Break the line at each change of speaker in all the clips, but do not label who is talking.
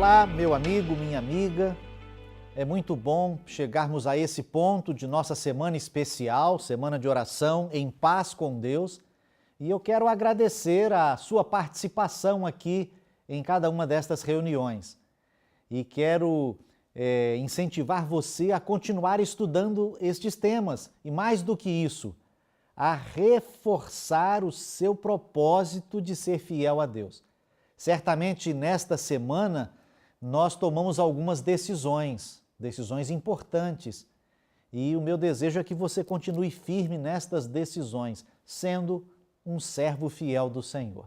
Olá, meu amigo, minha amiga. É muito bom chegarmos a esse ponto de nossa semana especial, semana de oração em paz com Deus. E eu quero agradecer a sua participação aqui em cada uma destas reuniões. E quero incentivar você a continuar estudando estes temas. E mais do que isso, a reforçar o seu propósito de ser fiel a Deus. Certamente nesta semana nós tomamos algumas decisões importantes, e o meu desejo é que você continue firme nestas decisões, sendo um servo fiel do Senhor.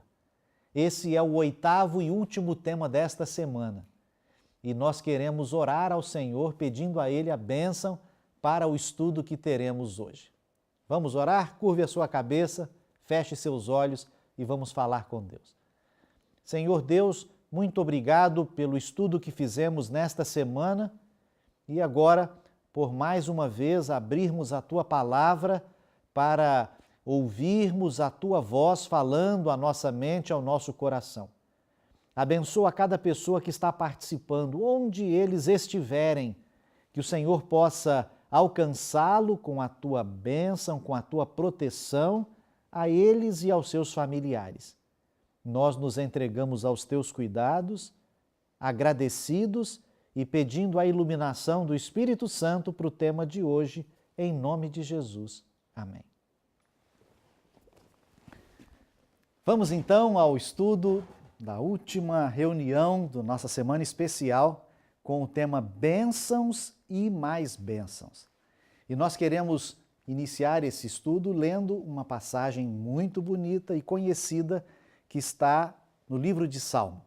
Esse é o 8º e último tema desta semana, e nós queremos orar ao Senhor pedindo a Ele a bênção para o estudo que teremos hoje. Vamos orar? Curve a sua cabeça, feche seus olhos e vamos falar com Deus. Senhor Deus, muito obrigado pelo estudo que fizemos nesta semana e agora, por mais uma vez, abrirmos a Tua palavra para ouvirmos a Tua voz falando à nossa mente, ao nosso coração. Abençoa cada pessoa que está participando, onde eles estiverem, que o Senhor possa alcançá-lo com a Tua bênção, com a Tua proteção a eles e aos seus familiares. Nós nos entregamos aos Teus cuidados, agradecidos e pedindo a iluminação do Espírito Santo para o tema de hoje, em nome de Jesus. Amém. Vamos então ao estudo da última reunião da nossa semana especial com o tema Bênçãos e mais bênçãos. E nós queremos iniciar esse estudo lendo uma passagem muito bonita e conhecida que está no livro de Salmo.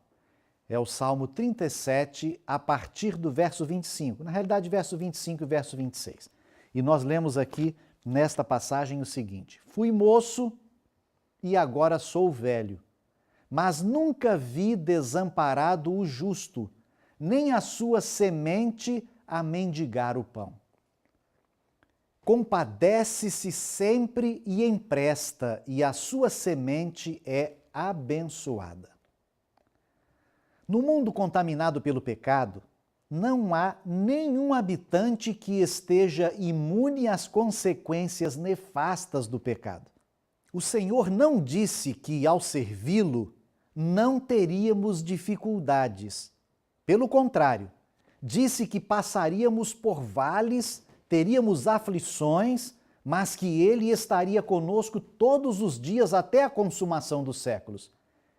É o Salmo 37, a partir do verso 25. Na realidade, verso 25 e verso 26. E nós lemos aqui, nesta passagem, o seguinte: Fui moço e agora sou velho, mas nunca vi desamparado o justo, nem a sua semente a mendigar o pão. Compadece-se sempre e empresta, e a sua semente é abençoada. No mundo contaminado pelo pecado, não há nenhum habitante que esteja imune às consequências nefastas do pecado. O Senhor não disse que, ao servi-lo, não teríamos dificuldades. Pelo contrário, disse que passaríamos por vales, teríamos aflições, mas que Ele estaria conosco todos os dias até a consumação dos séculos.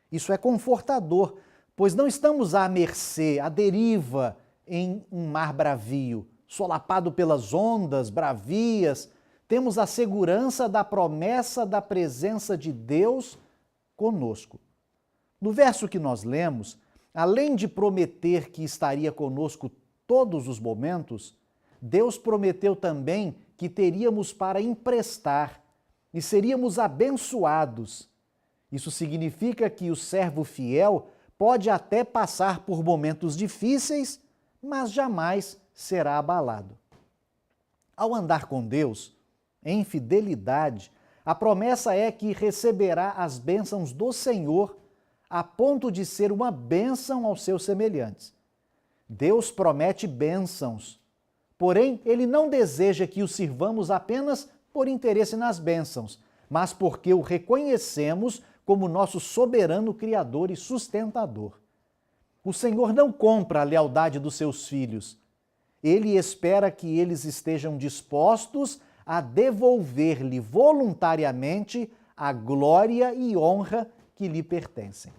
Isso é confortador, pois não estamos à mercê, à deriva, em um mar bravio, solapado pelas ondas bravias. Temos a segurança da promessa da presença de Deus conosco. No verso que nós lemos, além de prometer que estaria conosco todos os momentos, Deus prometeu também que teríamos para emprestar e seríamos abençoados. Isso significa que o servo fiel pode até passar por momentos difíceis, mas jamais será abalado. Ao andar com Deus, em fidelidade, a promessa é que receberá as bênçãos do Senhor a ponto de ser uma bênção aos seus semelhantes. Deus promete bênçãos, porém, Ele não deseja que o sirvamos apenas por interesse nas bênçãos, mas porque o reconhecemos como nosso soberano Criador e sustentador. O Senhor não compra a lealdade dos seus filhos. Ele espera que eles estejam dispostos a devolver-lhe voluntariamente a glória e honra que lhe pertencem.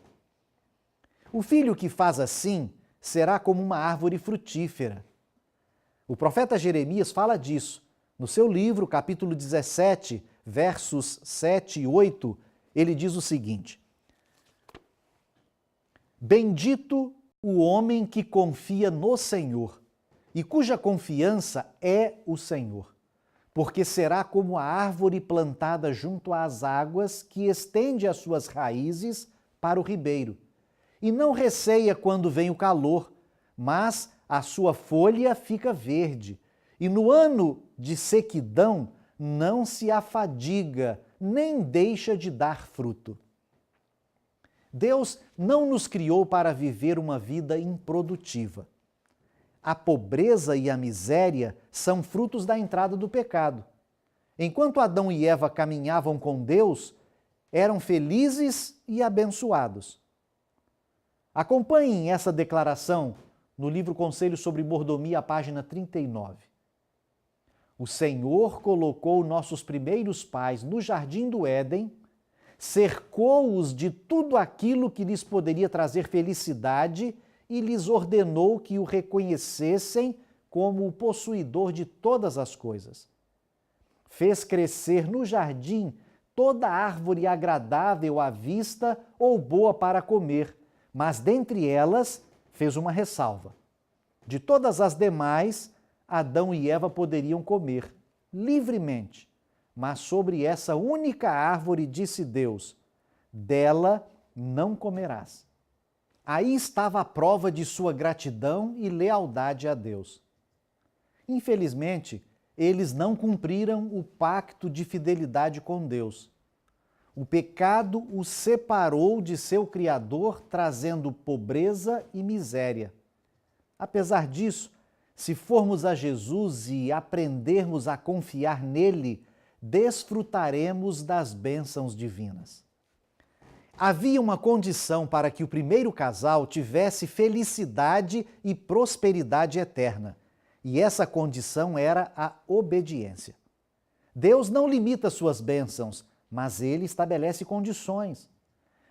O filho que faz assim será como uma árvore frutífera. O profeta Jeremias fala disso. No seu livro, capítulo 17, versos 7 e 8, ele diz o seguinte: Bendito o homem que confia no Senhor e cuja confiança é o Senhor, porque será como a árvore plantada junto às águas que estende as suas raízes para o ribeiro e não receia quando vem o calor, mas a sua folha fica verde, e no ano de sequidão não se afadiga, nem deixa de dar fruto. Deus não nos criou para viver uma vida improdutiva. A pobreza e a miséria são frutos da entrada do pecado. Enquanto Adão e Eva caminhavam com Deus, eram felizes e abençoados. Acompanhem essa declaração no livro Conselhos sobre Mordomia, página 39. O Senhor colocou nossos primeiros pais no jardim do Éden, cercou-os de tudo aquilo que lhes poderia trazer felicidade e lhes ordenou que o reconhecessem como o possuidor de todas as coisas. Fez crescer no jardim toda árvore agradável à vista ou boa para comer, mas dentre elas fez uma ressalva. De todas as demais, Adão e Eva poderiam comer livremente, mas sobre essa única árvore disse Deus: dela não comerás. Aí estava a prova de sua gratidão e lealdade a Deus. Infelizmente, eles não cumpriram o pacto de fidelidade com Deus. O pecado os separou de seu Criador, trazendo pobreza e miséria. Apesar disso, se formos a Jesus e aprendermos a confiar nele, desfrutaremos das bênçãos divinas. Havia uma condição para que o primeiro casal tivesse felicidade e prosperidade eterna, e essa condição era a obediência. Deus não limita suas bênçãos, mas ele estabelece condições.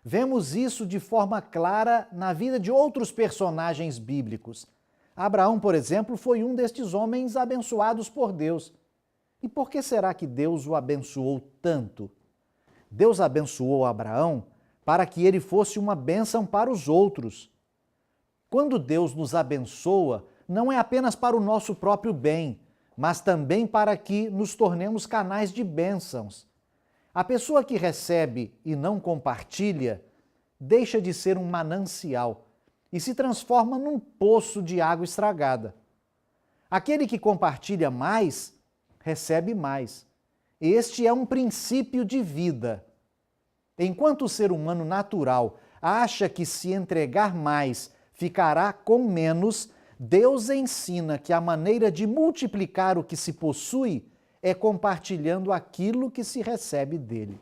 Vemos isso de forma clara na vida de outros personagens bíblicos. Abraão, por exemplo, foi um destes homens abençoados por Deus. E por que será que Deus o abençoou tanto? Deus abençoou Abraão para que ele fosse uma bênção para os outros. Quando Deus nos abençoa, não é apenas para o nosso próprio bem, mas também para que nos tornemos canais de bênçãos. A pessoa que recebe e não compartilha deixa de ser um manancial e se transforma num poço de água estragada. Aquele que compartilha mais, recebe mais. Este é um princípio de vida. Enquanto o ser humano natural acha que se entregar mais ficará com menos, Deus ensina que a maneira de multiplicar o que se possui é compartilhando aquilo que se recebe dele.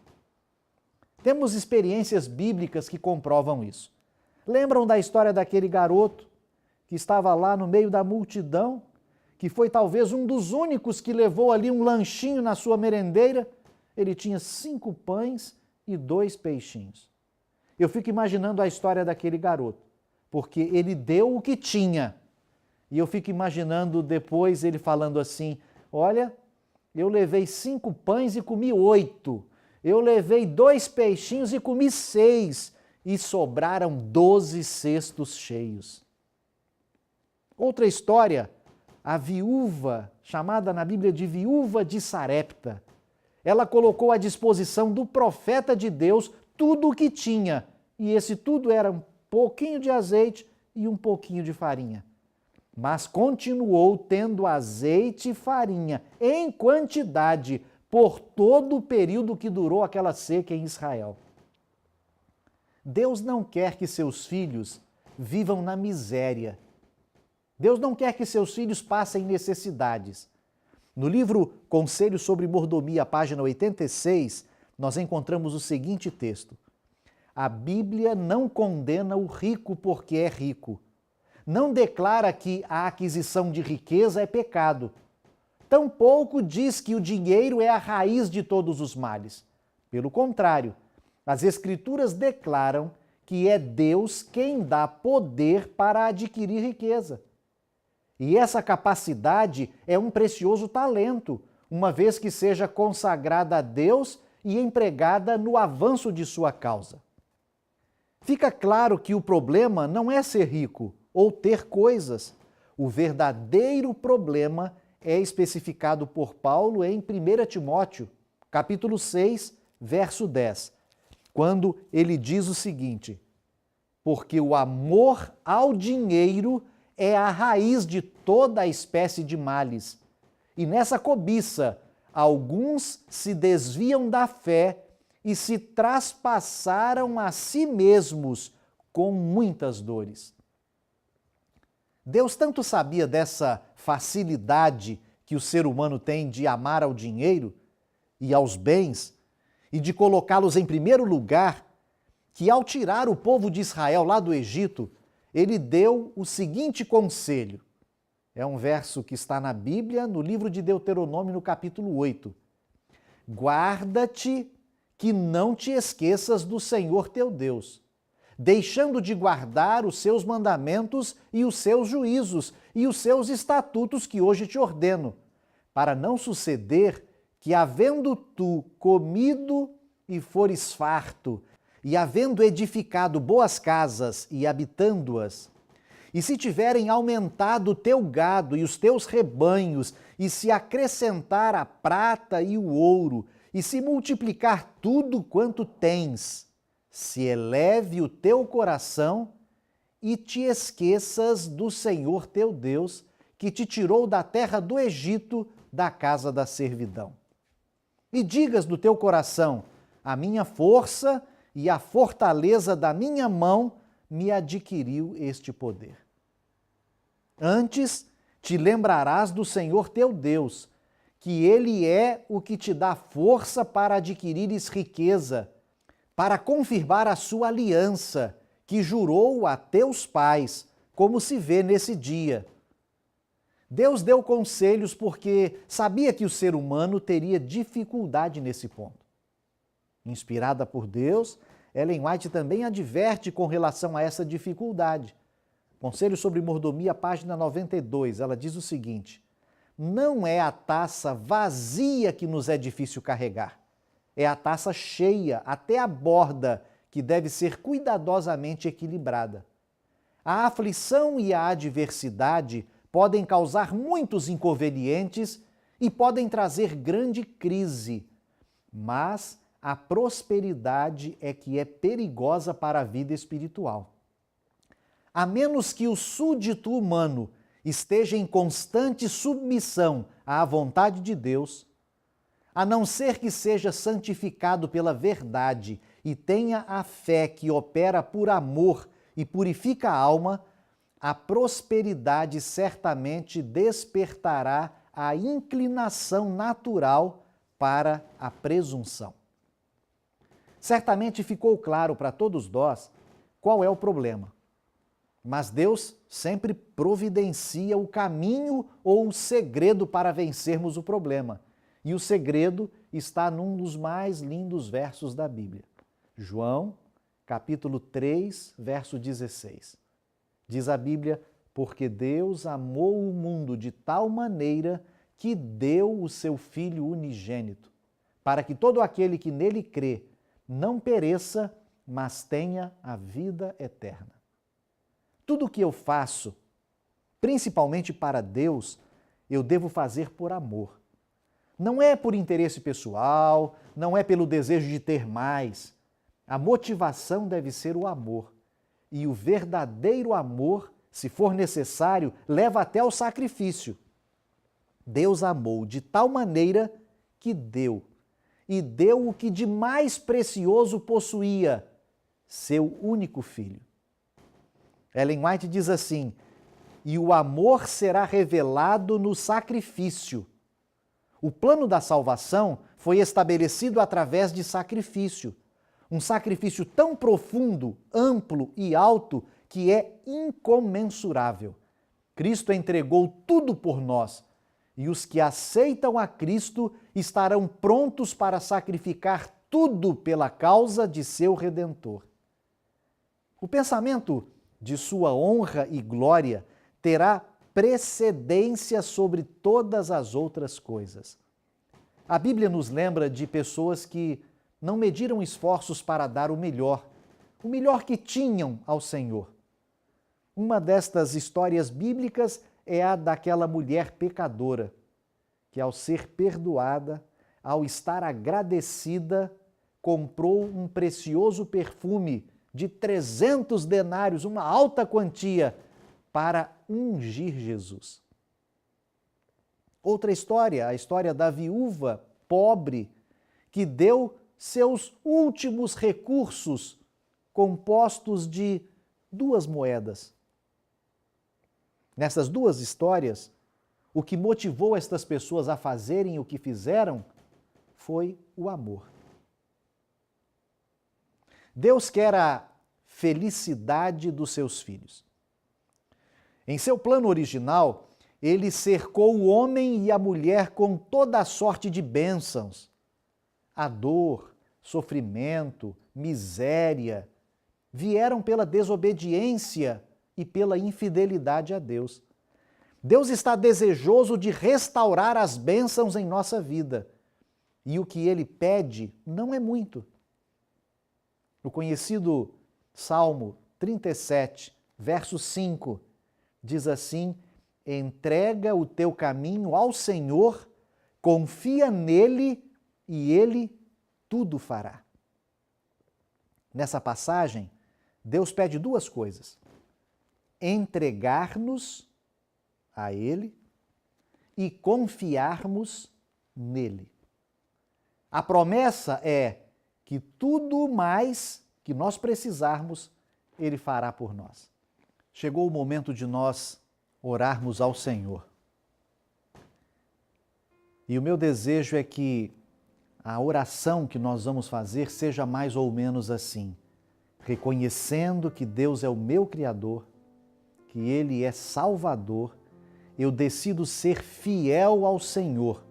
Temos experiências bíblicas que comprovam isso. Lembram da história daquele garoto que estava lá no meio da multidão, que foi talvez um dos únicos que levou ali um lanchinho na sua merendeira? Ele tinha 5 pães e 2 peixinhos. Eu fico imaginando a história daquele garoto, porque ele deu o que tinha. E eu fico imaginando depois ele falando assim: olha, eu levei 5 pães e comi 8. Eu levei 2 peixinhos e comi 6. E sobraram 12 cestos cheios. Outra história, a viúva, chamada na Bíblia de viúva de Sarepta. Ela colocou à disposição do profeta de Deus tudo o que tinha. E esse tudo era um pouquinho de azeite e um pouquinho de farinha. Mas continuou tendo azeite e farinha em quantidade por todo o período que durou aquela seca em Israel. Deus não quer que seus filhos vivam na miséria. Deus não quer que seus filhos passem necessidades. No livro Conselhos sobre Mordomia, página 86, nós encontramos o seguinte texto: a Bíblia não condena o rico porque é rico. Não declara que a aquisição de riqueza é pecado. Tampouco diz que o dinheiro é a raiz de todos os males. Pelo contrário, as Escrituras declaram que é Deus quem dá poder para adquirir riqueza. E essa capacidade é um precioso talento, uma vez que seja consagrada a Deus e empregada no avanço de sua causa. Fica claro que o problema não é ser rico ou ter coisas. O verdadeiro problema é especificado por Paulo em 1 Timóteo, capítulo 6, verso 10, quando ele diz o seguinte: porque o amor ao dinheiro é a raiz de toda a espécie de males. E nessa cobiça, alguns se desviam da fé e se traspassaram a si mesmos com muitas dores. Deus tanto sabia dessa facilidade que o ser humano tem de amar ao dinheiro e aos bens e de colocá-los em primeiro lugar, que ao tirar o povo de Israel lá do Egito, ele deu o seguinte conselho. É um verso que está na Bíblia, no livro de Deuteronômio, no capítulo 8. Guarda-te que não te esqueças do Senhor teu Deus, deixando de guardar os seus mandamentos e os seus juízos e os seus estatutos que hoje te ordeno, para não suceder que, havendo tu comido e fores farto, e havendo edificado boas casas e habitando-as, e se tiverem aumentado o teu gado e os teus rebanhos, e se acrescentar a prata e o ouro, e se multiplicar tudo quanto tens, se eleve o teu coração e te esqueças do Senhor teu Deus, que te tirou da terra do Egito, da casa da servidão. E digas no teu coração: a minha força e a fortaleza da minha mão me adquiriu este poder. Antes te lembrarás do Senhor teu Deus, que Ele é o que te dá força para adquirires riqueza, para confirmar a sua aliança, que jurou a teus pais, como se vê nesse dia. Deus deu conselhos porque sabia que o ser humano teria dificuldade nesse ponto. Inspirada por Deus, Ellen White também adverte com relação a essa dificuldade. Conselho sobre Mordomia, página 92, ela diz o seguinte: não é a taça vazia que nos é difícil carregar, é a taça cheia, até a borda, que deve ser cuidadosamente equilibrada. A aflição e a adversidade podem causar muitos inconvenientes e podem trazer grande crise, mas a prosperidade é que é perigosa para a vida espiritual. A menos que o súdito humano esteja em constante submissão à vontade de Deus, a não ser que seja santificado pela verdade e tenha a fé que opera por amor e purifica a alma, a prosperidade certamente despertará a inclinação natural para a presunção. Certamente ficou claro para todos nós qual é o problema. Mas Deus sempre providencia o caminho ou o segredo para vencermos o problema. E o segredo está num dos mais lindos versos da Bíblia. João, capítulo 3, verso 16. Diz a Bíblia: porque Deus amou o mundo de tal maneira que deu o seu Filho unigênito, para que todo aquele que nele crê não pereça, mas tenha a vida eterna. Tudo o que eu faço, principalmente para Deus, eu devo fazer por amor. Não é por interesse pessoal, não é pelo desejo de ter mais. A motivação deve ser o amor. E o verdadeiro amor, se for necessário, leva até ao sacrifício. Deus amou de tal maneira que deu. E deu o que de mais precioso possuía, seu único filho. Ellen White diz assim: e o amor será revelado no sacrifício. O plano da salvação foi estabelecido através de sacrifício. Um sacrifício tão profundo, amplo e alto que é incomensurável. Cristo entregou tudo por nós, e os que aceitam a Cristo estarão prontos para sacrificar tudo pela causa de seu Redentor. O pensamento de sua honra e glória terá precedência sobre todas as outras coisas. A Bíblia nos lembra de pessoas que não mediram esforços para dar o melhor que tinham ao Senhor. Uma destas histórias bíblicas é a daquela mulher pecadora, que ao ser perdoada, ao estar agradecida, comprou um precioso perfume de 300 denários, uma alta quantia, para ungir Jesus. Outra história, a história da viúva pobre, que deu seus últimos recursos compostos de 2 moedas. Nessas 2 histórias, o que motivou estas pessoas a fazerem o que fizeram foi o amor. Deus quer a felicidade dos seus filhos. Em seu plano original, Ele cercou o homem e a mulher com toda a sorte de bênçãos. A dor, sofrimento, miséria vieram pela desobediência e pela infidelidade a Deus. Deus está desejoso de restaurar as bênçãos em nossa vida. E o que Ele pede não é muito. O conhecido Salmo 37, verso 5, diz assim: entrega o teu caminho ao Senhor, confia nele e Ele tudo fará. Nessa passagem, Deus pede 2 coisas: entregar-nos a Ele e confiarmos nele. A promessa é que tudo mais que nós precisarmos, Ele fará por nós. Chegou o momento de nós orarmos ao Senhor. E o meu desejo é que a oração que nós vamos fazer seja mais ou menos assim: reconhecendo que Deus é o meu Criador, que Ele é Salvador, eu decido ser fiel ao Senhor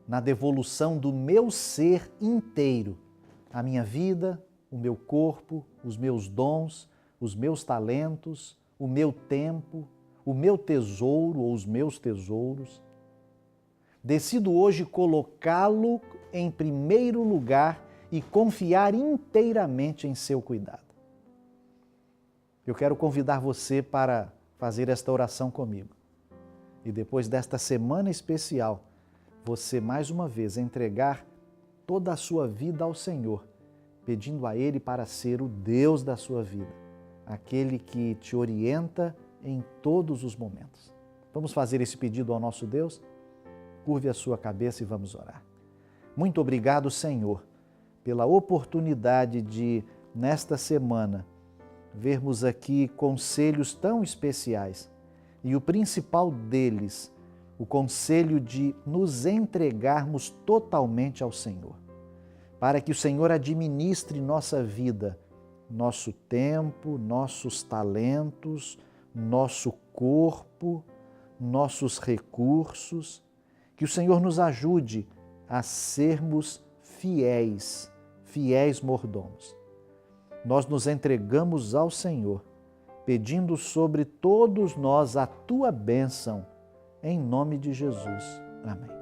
na devolução do meu ser inteiro, a minha vida, o meu corpo, os meus dons, os meus talentos, o meu tempo, o meu tesouro ou os meus tesouros. Decido hoje colocá-lo em primeiro lugar e confiar inteiramente em seu cuidado. Eu quero convidar você para fazer esta oração comigo. E depois desta semana especial, você mais uma vez entregar toda a sua vida ao Senhor, pedindo a Ele para ser o Deus da sua vida, aquele que te orienta em todos os momentos. Vamos fazer esse pedido ao nosso Deus? Curve a sua cabeça e vamos orar. Muito obrigado, Senhor, pela oportunidade de, nesta semana, vermos aqui conselhos tão especiais e o principal deles, o conselho de nos entregarmos totalmente ao Senhor, para que o Senhor administre nossa vida, nosso tempo, nossos talentos, nosso corpo, nossos recursos, que o Senhor nos ajude a sermos fiéis mordomos. Nós nos entregamos ao Senhor, pedindo sobre todos nós a Tua bênção, em nome de Jesus. Amém.